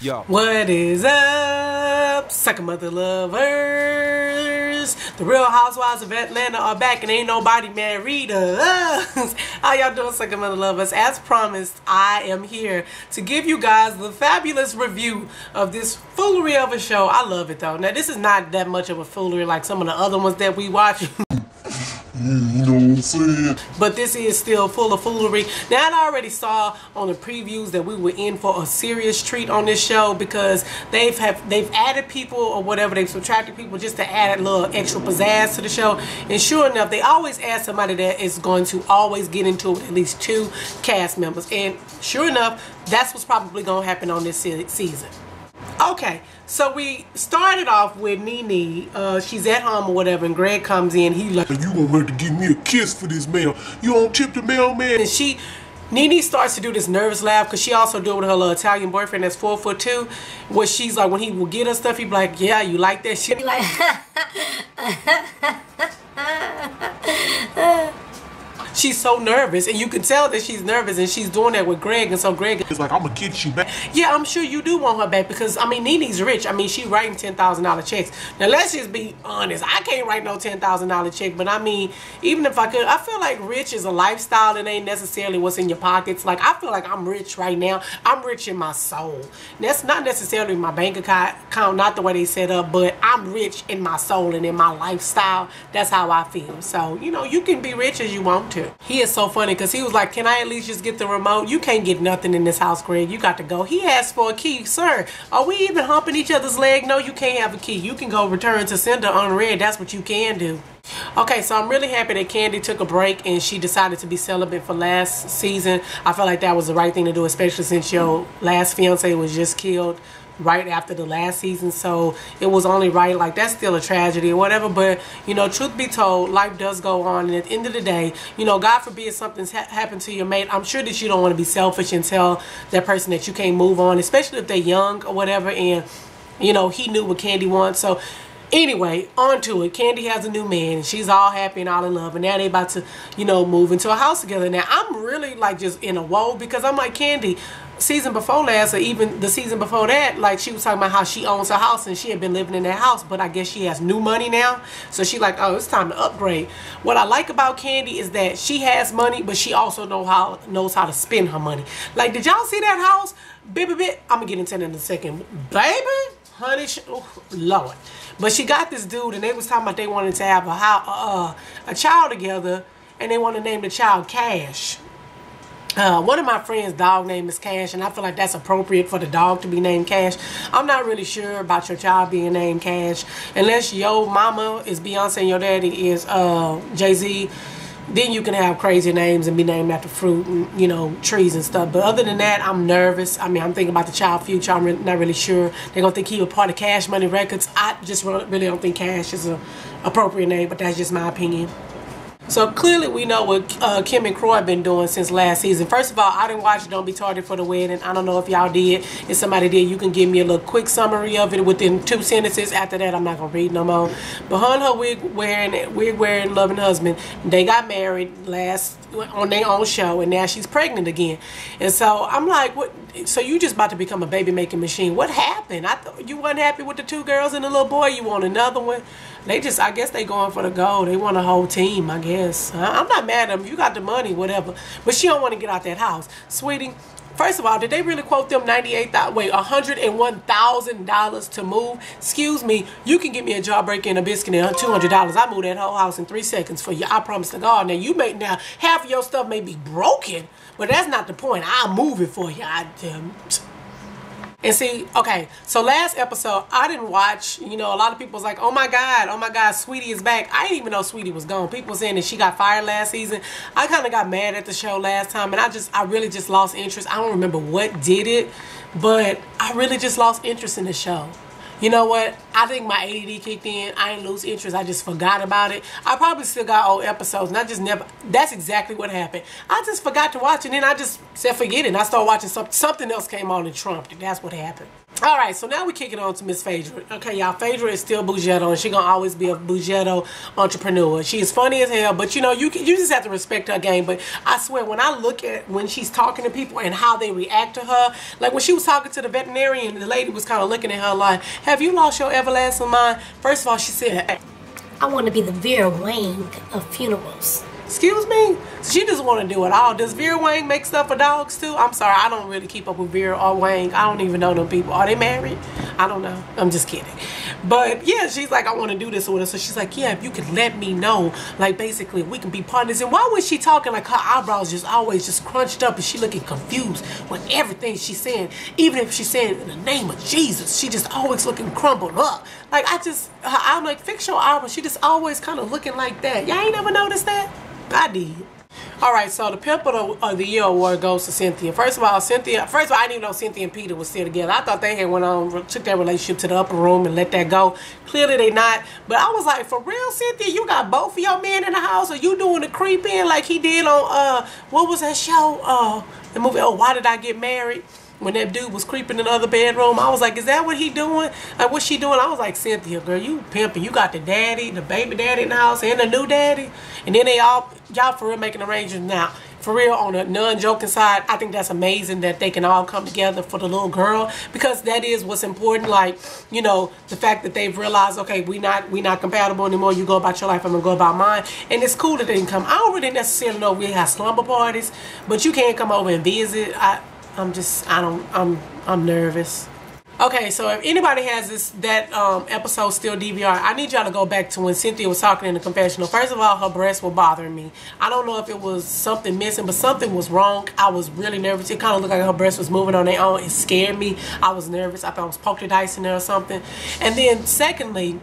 Yo. What is up, sucker mother lovers? The Real Housewives of Atlanta are back and ain't nobody married us. How y'all doing, sucker mother lovers? As promised, I am here to give you guys the fabulous review of this foolery of a show. I love it though. Now this is not that much of a foolery like some of the other ones that we watch. You know what I'm saying? But this is still full of foolery. Now, I already saw on the previews that we were in for a serious treat on this show because they've added people or whatever, they've subtracted people just to add a little extra pizzazz to the show. And sure enough, they always add somebody that is going to always get into it with at least 2 cast members. And sure enough, that's what's probably going to happen on this season. Okay, so we started off with Nene. She's at home or whatever, and Greg comes in. He like, "You gonna have to give me a kiss for this mail? You don't tip the mailman?" And Nene starts to do this nervous laugh because she also do it with her little Italian boyfriend that's 4'2", where she's like, when he will get her stuff, he be like, "Yeah, you like that shit?" Like, she's so nervous, and you can tell that she's nervous, and she's doing that with Greg, and so Greg is like, "I'm gonna get you back." Yeah, I'm sure you do want her back because, I mean, Nene's rich. I mean, she writing $10,000 checks. Now, let's just be honest. I can't write no $10,000 check, but I mean, even if I could, I feel like rich is a lifestyle and ain't necessarily what's in your pockets. Like, I feel like I'm rich right now. I'm rich in my soul. That's not necessarily my bank account, not the way they set up, but I'm rich in my soul and in my lifestyle. That's how I feel. So, you know, you can be rich as you want to. He is so funny because he was like, "Can I at least just get the remote? You can't get nothing in this house, Greg. You got to go." He asked for a key. Sir, are we even humping each other's leg? No, you can't have a key. You can go return to sender unread. That's what you can do. Okay, so I'm really happy that Kandi took a break and she decided to be celibate for last season. I feel like that was the right thing to do, especially since your last fiance was just killed right after the last season, so it was only right. Like, that's still a tragedy or whatever, but you know, truth be told, life does go on, and at the end of the day, you know, God forbid something's happened to your mate, I'm sure that you don't want to be selfish and tell that person that you can't move on, especially if they're young or whatever, and you know, he knew what Kandi wants. So anyway, on to it. Kandi has a new man, and she's all happy and all in love, and now they about to, you know, move into a house together. Now, I'm really, like, just in a woe, because I'm like, Kandi, season before last, or even the season before that, like, she was talking about how she owns her house, and she had been living in that house, but I guess she has new money now, so she like, oh, it's time to upgrade. What I like about Kandi is that she has money, but she also knows how to spend her money. Like, did y'all see that house? I'm gonna get into that in a second. Baby, honey, oh, Lord. But she got this dude, and they was talking about they wanted to have a child together, and they want to name the child Cash. One of my friends' dog name is Cash, and I feel like that's appropriate for the dog to be named Cash. I'm not really sure about your child being named Cash, unless your mama is Beyonce and your daddy is Jay-Z. Then you can have crazy names and be named after fruit and, you know, trees and stuff. But other than that, I'm nervous. I mean, I'm thinking about the child future. I'm not really sure. They're going to think he was part of Cash Money Records. I just really don't think Cash is an appropriate name, but that's just my opinion. So clearly we know what Kim and Croy been doing since last season. First of all, I didn't watch Don't Be Tardy for the Wedding. I don't know if y'all did. If somebody did, you can give me a little quick summary of it within 2 sentences. After that, I'm not going to read no more. But her and her wig-wearing loving husband, they got married on their own show, and now she's pregnant again. And so I'm like, what? So you just about to become a baby-making machine. What happened? I thought you wasn't happy with the 2 girls and the little boy. You want another one? I guess they going for the gold. They want a whole team, I guess. I'm not mad at them. You got the money, whatever. But she don't want to get out that house. Sweetie, first of all, did they really quote them $101,000 to move? Excuse me, you can get me a jawbreaker and a biscuit and $200. I move that whole house in 3 seconds for you. I promise to God. Now, half of your stuff may be broken, but that's not the point. I'll move it for you. And see, okay, so last episode, I didn't watch, you know, a lot of people was like, oh my God, Sweetie is back. I didn't even know Sweetie was gone. People were saying that she got fired last season. I kind of got mad at the show last time, and I really just lost interest. I don't remember what did it, but I really just lost interest in the show. You know what? I think my ADD kicked in. I ain't lose interest. I just forgot about it. I probably still got old episodes, and I just never. That's exactly what happened. I just forgot to watch it, and then I just said forget it. And I started watching something else came on and trumped it. That's what happened. All right, so now we're kicking on to Miss Phaedra. Okay, y'all, Phaedra is still Boughetto, and she gonna always be a Boughetto entrepreneur. She is funny as hell, but you know, you just have to respect her game. But I swear, when I look at when she's talking to people and how they react to her, like when she was talking to the veterinarian, the lady was kind of looking at her like, "Have you lost your everlasting mind?" First of all, she said, "I want to be the Vera Wang of funerals." Excuse me? She just want to do it all. Does Vera Wang make stuff for dogs too? I'm sorry, I don't really keep up with Vera or Wang. I don't even know them people. Are they married? I don't know. I'm just kidding. But yeah, she's like, I want to do this with her. So she's like, yeah, if you could let me know, like basically we can be partners. And why was she talking like her eyebrows just always just crunched up and she looking confused with everything she's saying? Even if she's saying in the name of Jesus, she just always looking crumbled up. Like I'm like, fix your eyebrows. She just always kind of looking like that. Y'all ain't never noticed that? I did. Alright, so the Pimp of the Year award goes to Cynthia. First of all, I didn't even know Cynthia and Peter were still together. I thought they had went on, took their relationship to the upper room and let that go. Clearly they not. But I was like, for real, Cynthia, you got both of your men in the house, or you doing the creeping like he did on what was that show? The movie Why Did I Get Married? When that dude was creeping in the other bedroom, I was like, is that what he doing? Like, what's she doing? I was like, Cynthia, girl, you pimping. You got the daddy, the baby daddy in the house, and the new daddy. And then y'all for real making arrangements now. For real, on a non-joking side, I think that's amazing that they can all come together for the little girl, because that is what's important. Like, you know, the fact that they've realized, okay, we not compatible anymore. You go about your life, I'm gonna go about mine. And it's cool that they can come. I don't really necessarily know if we have slumber parties, but you can come over and visit. I'm nervous. Okay, so if anybody has that episode still DVR, I need y'all to go back to when Cynthia was talking in the confessional. First of all, her breasts were bothering me. I don't know if it was something missing, but something was wrong. I was really nervous. It kind of looked like her breasts was moving on their own. It scared me. I was nervous. I thought I was polka dice in there or something. And then secondly,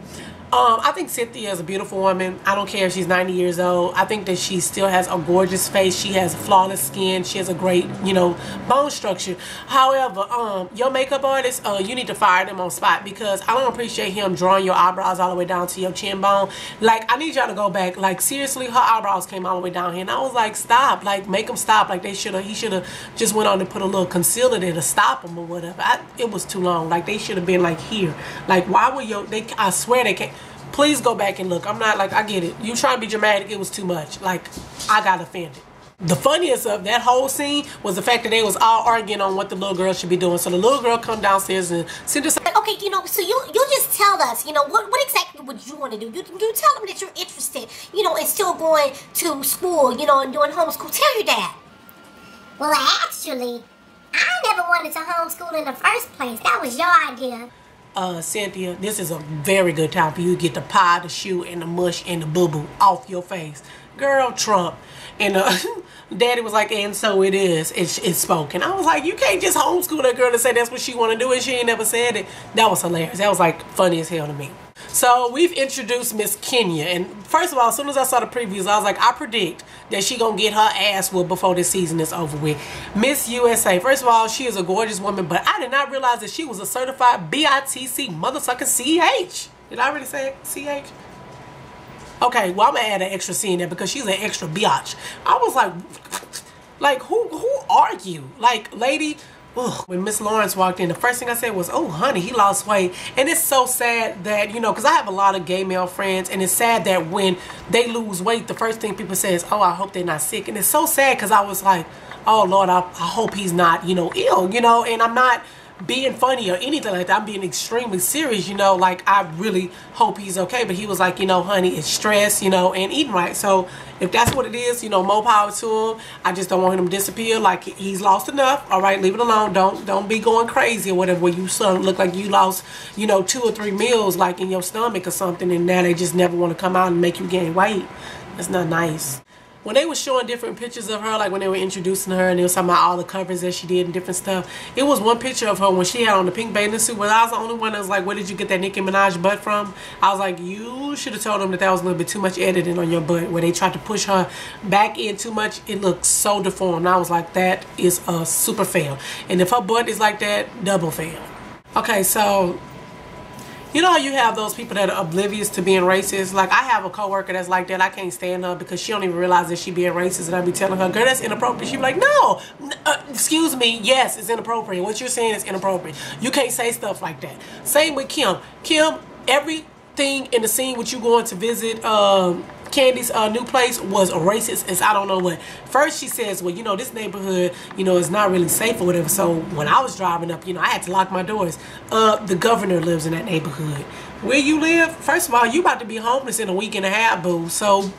I think Cynthia is a beautiful woman. I don't care if she's 90 years old. I think that she still has a gorgeous face. She has flawless skin. She has a great, you know, bone structure. However, your makeup artist, you need to fire them on spot, because I don't appreciate him drawing your eyebrows all the way down to your chin bone. Like, I need y'all to go back. Like, seriously, her eyebrows came all the way down here. And I was like, stop. Like, make them stop. Like, he should have just went on and put a little concealer there to stop them or whatever. It was too long. Like, they should have been like here. Like, why would I swear they can't. Please go back and look. I'm not like, I get it. You trying to be dramatic, it was too much. Like, I got offended. The funniest of that whole scene was the fact that they was all arguing on what the little girl should be doing. So the little girl come downstairs and Cynthia said, okay, you know, so you just tell us, you know, what exactly would you want to do? You tell them that you're interested, you know, in still going to school, you know, and doing homeschool. Tell your dad. Well, actually, I never wanted to homeschool in the first place. That was your idea. Cynthia, this is a very good time for you to get the pie, the shoe, and the mush, and the boo-boo off your face. Girl, Trump. And Daddy was like, and so it is. It's spoken. I was like, you can't just homeschool that girl and say that's what she want to do, and she ain't never said it. That was hilarious. That was like funny as hell to me. So we've introduced Miss Kenya, and first of all, as soon as I saw the previews, I was like, I predict that she gonna get her ass whooped before this season is over with. Miss USA, first of all, she is a gorgeous woman, but I did not realize that she was a certified BITC motherfucking CH. Did I already say CH? Okay, well, I'm gonna add an extra C in there because she's an extra biatch. I was like, who are you? Like, lady. Ugh. When Miss Lawrence walked in, the first thing I said was, oh, honey, he lost weight. And it's so sad that, you know, because I have a lot of gay male friends, and it's sad that when they lose weight, the first thing people say is, oh, I hope they're not sick. And it's so sad because I was like, oh, Lord, I hope he's not, you know, ill, you know, and I'm not being funny or anything like that. I'm being extremely serious, you know, like, I really hope he's okay. But he was like, you know, honey, it's stress, you know, and eating right. So if that's what it is, you know, more power to him. I just don't want him to disappear. Like, he's lost enough. All right, leave it alone. Don't be going crazy or whatever, where you look like you lost, you know, 2 or 3 meals like in your stomach or something, and now they just never want to come out and make you gain weight. That's not nice. When they were showing different pictures of her, like when they were introducing her and they were talking about all the covers that she did and different stuff, it was one picture of her when she had on the pink bathing suit, where I was the only one that was like, where did you get that Nicki Minaj butt from? I was like, you should have told them that was a little bit too much editing on your butt, where they tried to push her back in too much. It looked so deformed. I was like, that is a super fail. And if her butt is like that, double fail. Okay, so You know how you have those people that are oblivious to being racist? Like, I have a coworker that's like that. I can't stand her because she don't even realize that she being racist, and I be telling her, girl, that's inappropriate. She be like, no, excuse me, yes, it's inappropriate. What you're saying is inappropriate. You can't say stuff like that. Same with Kim. Kim, everything in the scene with you going to visit Kandi's new place was racist as I don't know what. First she says, well, you know, this neighborhood, you know, is not really safe or whatever. So when I was driving up, you know, I had to lock my doors. The governor lives in that neighborhood. Where you live, first of all, you about to be homeless in a week and a half, boo. So,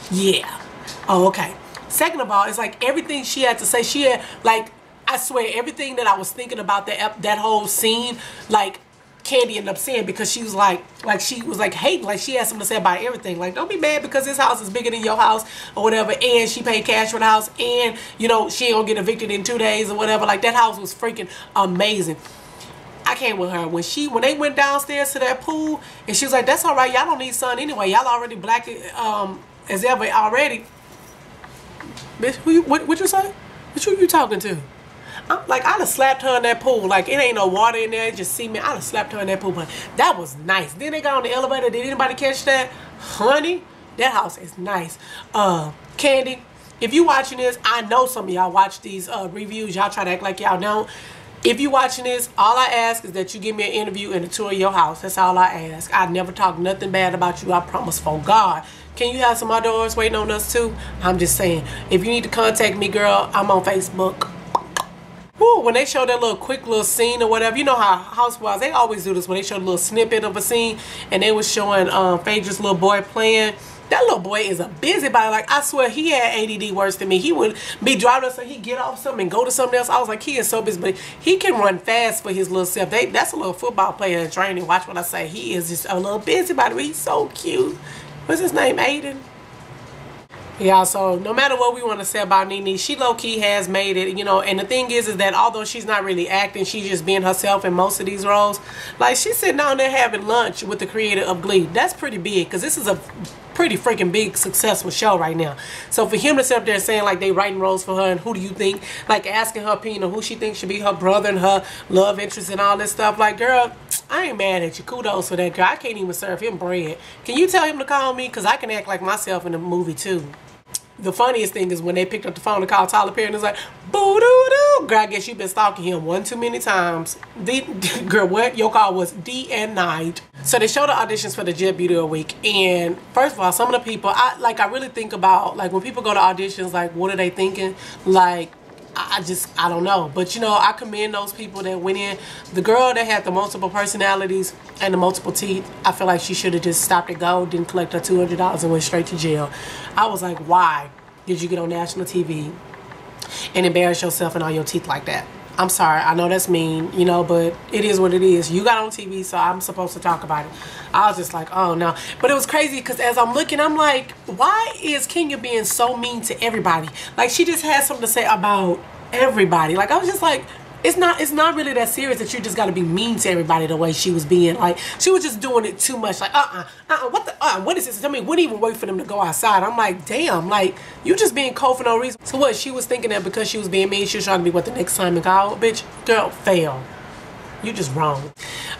yeah. Oh, okay. Second of all, it's like everything she had to say, she had, like, I swear, everything that I was thinking about that whole scene, like, Kandi ended up saying, because she was like she was like hating, like she had something to say about everything. Like, don't be mad because this house is bigger than your house or whatever, and she paid cash for the house, and you know she ain't gonna get evicted in 2 days or whatever. Like, that house was freaking amazing. I came with her when they went downstairs to that pool, and she was like, that's all right, y'all don't need sun anyway, y'all already black as ever already. Bitch, what you say? What you talking to? Like, I'd have slapped her in that pool. Like, it ain't no water in there, just cement. I'd have slapped her in that pool. But that was nice. Then they got on the elevator. Did anybody catch that? Honey, that house is nice. Kandi, if you watching this, I know some of y'all watch these reviews. Y'all try to act like y'all don't. If you watching this, all I ask is that you give me an interview and a tour of your house. That's all I ask. I never talk nothing bad about you. I promise for God. Can you have some outdoors waiting on us too? I'm just saying. If you need to contact me, girl, I'm on Facebook. Ooh, when they show that little quick little scene or whatever, you know how Housewives, they always do this when they show a little snippet of a scene, and they was showing Phaedra's little boy playing. That little boy is a busybody. Like, I swear he had ADD worse than me. He would be driving us, so he'd get off something and go to something else. I was like, he is so busy, but he can run fast for his little self. That's a little football player in training. Watch what I say. He is just a little busybody, but he's so cute. What's his name? Aiden? Yeah, so no matter what we want to say about Nene, she low-key has made it, you know, and the thing is that although she's not really acting, she's just being herself in most of these roles. Like, she's sitting down there having lunch with the creator of Glee. That's pretty big, because this is a pretty freaking big, successful show right now. So for him to sit up there saying, like, they writing roles for her, and who do you think, like, asking her opinion on who she thinks should be her brother and her love interest and all this stuff, like, girl, I ain't mad at you. Kudos for that, girl. I can't even serve him bread. Can you tell him to call me? Because I can act like myself in the movie, too. The funniest thing is when they picked up the phone to call Tyler Perry, and it's like, boo-doo-doo. Girl, I guess you've been stalking him one too many times. Girl, what? Your call was D&I'd. So they showed the auditions for the Jet Beauty of the Week. And first of all, some of the people, I really think about, like, when people go to auditions, like, what are they thinking? Like, I don't know. But, you know, I commend those people that went in. The girl that had the multiple personalities and the multiple teeth, I feel like she should have just stopped and go, didn't collect her $200 and went straight to jail. I was like, why did you get on national TV and embarrass yourself and all your teeth like that? I'm sorry, I know that's mean, you know, but it is what it is. You got on TV, so I'm supposed to talk about it. I was just like, oh no. But it was crazy because as I'm looking, I'm like, why is Kenya being so mean to everybody? Like, she just had something to say about everybody. Like, I was just like, it's not really that serious that you just got to be mean to everybody the way she was being. Like, she was just doing it too much. Like, what is this? I mean, wouldn't even wait for them to go outside. I'm like, damn, like, you just being cold for no reason. So what, she was thinking that because she was being mean, she was trying to be what the next time and call? Bitch, girl, fail. You just wrong.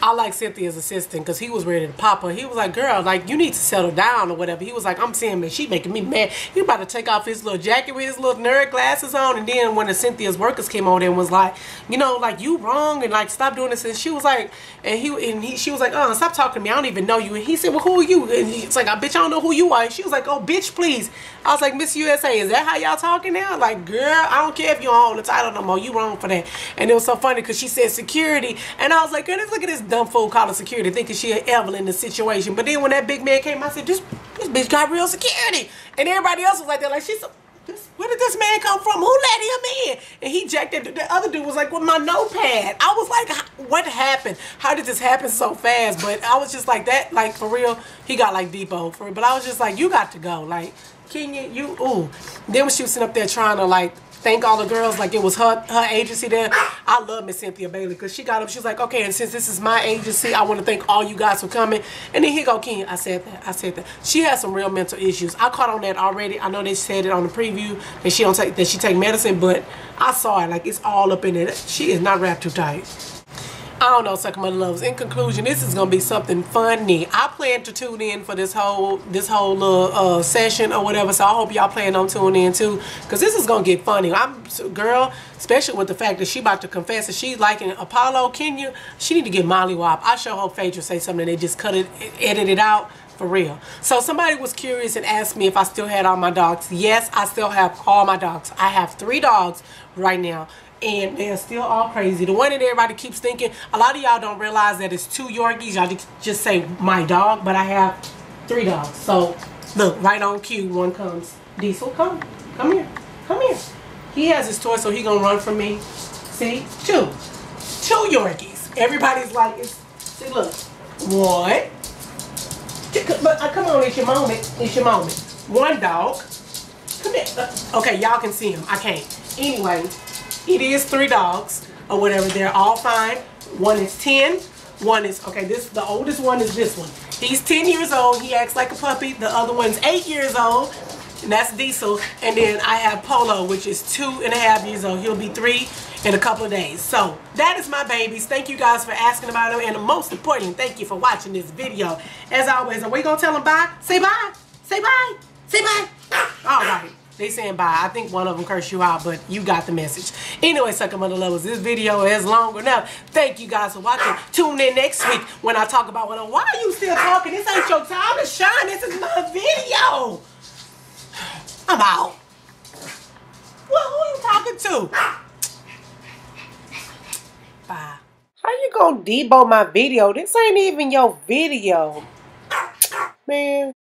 I like Cynthia's assistant because he was ready to pop her. He was like, girl, like, you need to settle down or whatever. He was like, I'm saying, man, she making me mad. He about to take off his little jacket with his little nerd glasses on. And then when the Cynthia's workers came over there and was like, you know, like, you wrong and like, stop doing this. And she was like, she was like, stop talking to me. I don't even know you. And he said, well, who are you? And he's like, bitch, I don't know who you are. And she was like, oh, bitch, please. I was like, Miss USA, is that how y'all talking now? Like, girl, I don't care if you don't hold the title no more. You wrong for that. And it was so funny because she said security. And I was like, girl, look at this dumb fool calling security, thinking she an Evelyn in the situation. But then when that big man came, I said, this bitch got real security. And everybody else was like that, like, where did this man come from? Who let him in? And he jacked it. The other dude was like, with my notepad. I was like, what happened? How did this happen so fast? But I was just like, that, like, for real, he got like Depot for real. But I was just like, you got to go. Like, Kenya, you, ooh. Then when she was sitting up there trying to, like, thank all the girls like it was her agency there. I love Miss Cynthia Bailey because she got up. She was like, okay, and since this is my agency, I want to thank all you guys for coming. And then here go Kenya. I said that. She has some real mental issues. I caught on that already. I know they said it on the preview that she take medicine, but I saw it. Like, it's all up in it. She is not wrapped too tight. I don't know, Sucker Mother Lovers. In conclusion, this is gonna be something funny. I plan to tune in for this whole little session or whatever. So I hope y'all plan on tuning in too, cause this is gonna get funny. Girl, especially with the fact that she about to confess that she's liking Apollo, Kenya. She need to get mollywop. I sure hope Phaedra say something and they just cut it, edit it out. For real. So somebody was curious and asked me if I still had all my dogs. Yes, I still have all my dogs. I have 3 dogs right now, and they're still all crazy. The one that everybody keeps thinking, a lot of y'all don't realize that it's 2 Yorkies. Y'all just say my dog, but I have 3 dogs. So look, right on cue, one comes. Diesel, come here, come here. He has his toy, so he gonna run from me. See, 2 Yorkies. Everybody's like, see, look, 1. But come on, it's your moment. It's your moment. 1 dog. Come here. Okay, y'all can see him. I can't. Anyway, it is 3 dogs or whatever. They're all fine. 1 is 10. 1 is, okay, the oldest one is this one. He's 10 years old. He acts like a puppy. The other one's 8 years old. And that's Diesel. And then I have Polo, which is 2.5 years old. He'll be 3 in a couple of days. So that is my babies. Thank you guys for asking about them, and most importantly, thank you for watching this video. As always, are we gonna tell them bye? Say bye. Say bye. Say bye. All right. They saying bye. I think one of them cursed you out, but you got the message. Anyway, Sucker Mother Lovers, this video is long enough. Thank you guys for watching. Tune in next week when I talk about why are you still talking? This ain't your time to shine. This is my video. I'm out. Well, who are you talking to? Bye. How you gonna debo my video? This ain't even your video. Man.